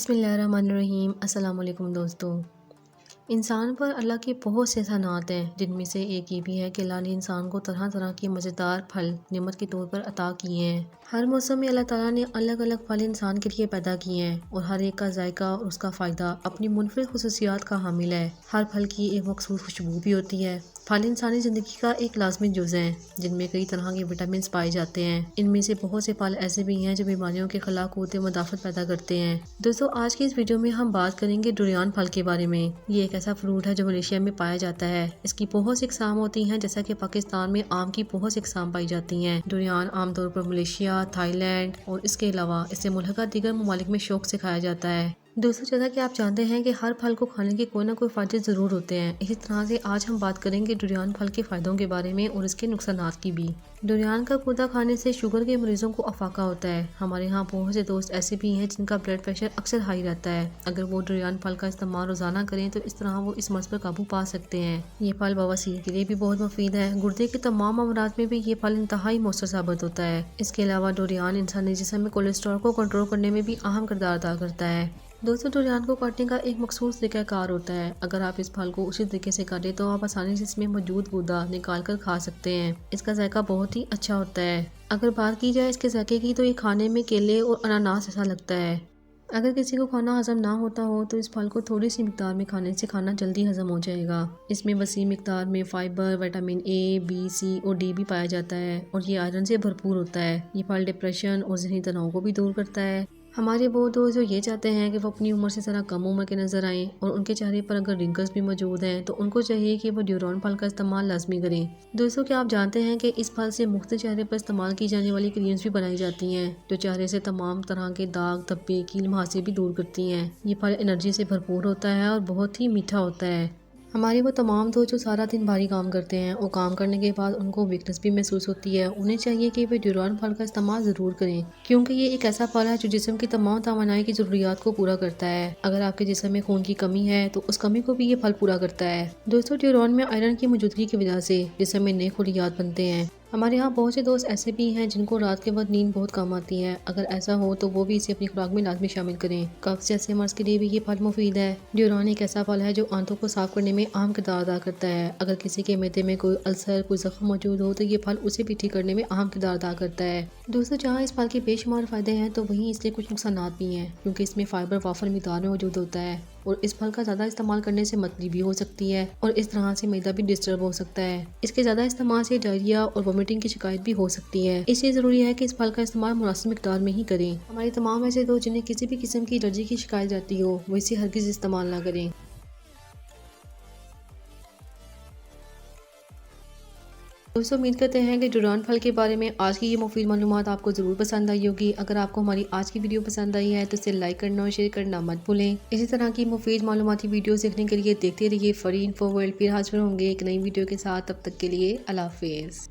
बिस्मिल्लाहिर्रहमानिर्रहीम। अस्सलाम वालेकुम दोस्तों। इंसान पर अल्लाह के बहुत से एहसानात हैं, जिनमें से एक ये भी है कि अल्लाह ने इंसान को तरह तरह के मज़ेदार फल नेमत के तौर पर अता किए हैं। हर मौसम में अल्लाह ताला ने अलग अलग फल इंसान के लिए पैदा किए हैं और हर एक का जायका और उसका फ़ायदा अपनी मुनफरिद खुसूसियात का हामिल है। हर फल की एक मखसूस खुशबू भी होती है। फल इंसानी ज़िंदगी का एक लाजमी जुज़ है, जिनमें कई तरह के विटामिन पाए जाते हैं। इनमें से बहुत से फल ऐसे भी हैं जो बीमारियों के खिलाफ क़ुव्वत मदाफ़त पैदा करते हैं। दोस्तों, आज की इस वीडियो में हम बात करेंगे डुरियान फल के बारे में। ये एक ऐसा फ्रूट है जो मलेशिया में पाया जाता है। इसकी बहुत सी इकसाम होती हैं, जैसा कि पाकिस्तान में आम की बहुत सी इकसाम पाई जाती हैं। डुरियान आमतौर पर मलेशिया, थाईलैंड और इसके अलावा इसे मुल्का दीगर ममालिक में शौक से खाया जाता है। दोस्तों, जैसा कि आप जानते हैं कि हर फल को खाने के कोई ना कोई फ़ायदे ज़रूर होते हैं। इसी तरह से आज हम बात करेंगे डुरियान फल के फ़ायदों के बारे में और इसके नुकसानात की भी। डुरियान का गूदा खाने से शुगर के मरीजों को अफाका होता है। हमारे यहाँ बहुत से दोस्त ऐसे भी हैं जिनका ब्लड प्रेशर अक्सर हाई रहता है। अगर वो डुरियान फल का इस्तेमाल रोज़ाना करें तो इस तरह वो इस मर्ज़ पर काबू पा सकते हैं। ये फल बवासीर के लिए भी बहुत मुफीद है। गुर्दे के तमाम अमराज में भी ये फल इंतहाई मौसर साबित होता है। इसके अलावा डुरियान इंसानी जिस्म में कोलेस्ट्रॉल को कंट्रोल करने में भी अहम किरदार अदा करता है। दोस्तों, डुरियान को काटने का एक मखसूस तरीक़ाकार होता है। अगर आप इस फल को उसी तरीके से काटें तो आप आसानी से इसमें मौजूद गूदा निकाल कर खा सकते हैं। इसका जायका बहुत ही अच्छा होता है। अगर बात की जाए इसके जायके की तो ये खाने में केले और अनानास जैसा लगता है। अगर किसी को खाना हजम ना होता हो तो इस फल को थोड़ी सी मिकदार में खाने से खाना जल्दी हजम हो जाएगा। इसमें वसी मिकदार में फाइबर, विटामिन ए, बी, सी और डी भी पाया जाता है और ये आयरन से भरपूर होता है। ये फल डिप्रेशन और ज़हनी तनाव को भी दूर करता है। हमारे वो दोस्त जो ये चाहते हैं कि वो अपनी उम्र से ज़रा कम उम्र के नज़र आएँ और उनके चेहरे पर अगर रिंकल्स भी मौजूद हैं तो उनको चाहिए कि वो डुरियान फल का इस्तेमाल लाजमी करें। दोस्तों, क्या आप जानते हैं कि इस फल से मुख्तलिफ चेहरे पर इस्तेमाल की जाने वाली क्रीम्स भी बनाई जाती हैं, जो चेहरे से तमाम तरह के दाग, धब्बे, कील मुहासे भी दूर करती हैं। ये फल एनर्जी से भरपूर होता है और बहुत ही मीठा होता है। हमारे वो तमाम दोस्त जो सारा दिन भारी काम करते हैं और काम करने के बाद उनको वीकनेस भी महसूस होती है, उन्हें चाहिए कि वे डुरियान फल का इस्तेमाल ज़रूर करें, क्योंकि ये एक ऐसा फल है जो जिस्म की तमाम तवानाई की ज़रूरियात को पूरा करता है। अगर आपके जिस्म में खून की कमी है तो उस कमी को भी ये फल पूरा करता है। दोस्तों, डुरियान में आयरन की मौजूदगी की वजह से जिस्म में नए खुलियात बनते हैं। हमारे यहाँ बहुत से दोस्त ऐसे भी हैं जिनको रात के वक्त नींद बहुत कम आती है। अगर ऐसा हो तो वो भी इसे अपनी खुराक में लाजमी शामिल करें। कब्ज़ जैसे मर्ज़ के लिए भी ये फल मुफीद है। डुरियान एक ऐसा फल है जो आंतों को साफ करने में अहम किरदार अदा करता है। अगर किसी के मैदे में कोई अल्सर, कोई जख्म मौजूद हो तो ये फल उसे भी ठीक करने में अहम किरदार अदा करता है। दोस्तों, जहाँ इस फल के बेशुमार फ़ायदे हैं तो वहीं इसके कुछ नुकसानात भी हैं, क्योंकि इसमें फाइबर वाफर मिकदार में मौजूद होता है और इस फल का ज़्यादा इस्तेमाल करने से मतली भी हो सकती है और इस तरह से मैदा भी डिस्टर्ब हो सकता है। इसके ज़्यादा इस्तेमाल से डायरिया और वोमिटिंग की शिकायत भी हो सकती है। इसलिए ज़रूरी है कि इस फल का इस्तेमाल मुनासिब मिकदार में ही करें। हमारे तमाम ऐसे दोस्त जिन्हें किसी भी किस्म की एलर्जी की शिकायत रहती हो वो इसे हरगिज़ इस्तेमाल ना करें। दोस्तों, उम्मीद करते हैं कि डुरियान फल के बारे में आज की ये मुफीद मालूमात आपको ज़रूर पसंद आई होगी। अगर आपको हमारी आज की वीडियो पसंद आई है तो इसे लाइक करना और शेयर करना मत भूलें। इसी तरह की मुफीद मालूमाती वीडियो देखने के लिए देखते रहिए फरी इन्फो वर्ल्ड। फिर हाजिर होंगे एक नई वीडियो के साथ। तब तक के लिए अल्लाह हाफिज़।